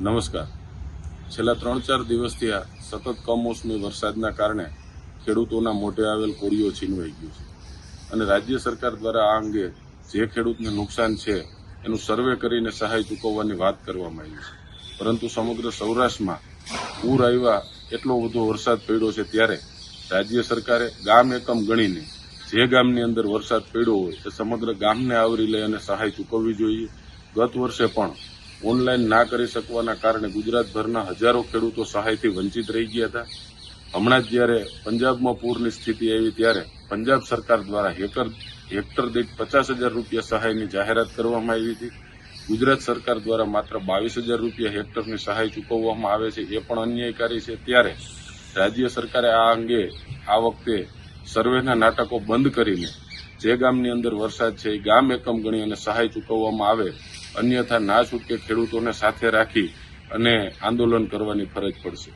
નમસ્કાર. છેલ્લા 3-4 દિવસથી આ સતત કમોસમી વરસાદના કારણે ખેડૂતોના મોઢે આવેલ કોળીઓ છીનવાઈ ગયું છે અને રાજ્ય સરકાર દ્વારા આ અંગે જે ખેડૂતને નુકસાન છે એનું સર્વે કરીને સહાય ચૂકવવાની વાત કરવામાં આવી છે. પરંતુ સમગ્ર સૌરાષ્ટ્રમાં પૂર આવ્યા એટલો બધો વરસાદ પડ્યો છે ત્યારે રાજ્ય સરકારે ગામ એકમ ગણીને જે ગામની અંદર વરસાદ પડ્યો હોય તે સમગ્ર ગામને આવરી લઈ અને સહાય ચૂકવવી જોઈએ. ગત વર્ષે પણ ઓનલાઈન ના કરી શકવાના કારણે ગુજરાતભરના હજારો ખેડૂતો સહાયથી વંચિત રહી ગયા હતા. હમણાં જ જ્યારે પંજાબમાં પૂરની સ્થિતિ આવી ત્યારે પંજાબ સરકાર દ્વારા હેક્ટર દીઠ 50,000 રૂપિયા સહાયની જાહેરાત કરવામાં આવી હતી. ગુજરાત સરકાર દ્વારા માત્ર 22,000 રૂપિયા હેક્ટરની સહાય ચૂકવવામાં આવે છે, એ પણ અન્યાયકારી છે. ત્યારે રાજ્ય સરકારે આ અંગે આ વખતે સર્વેના નાટકો બંધ કરીને જે ગામની અંદર વરસાદ છે એ ગામ એકમ ગણી અને સહાય ચૂકવવામાં આવે, અન્યથા ના છૂટકે ખેડૂતોને સાથે રાખી અને આંદોલન કરવાની ફરજ પડશે.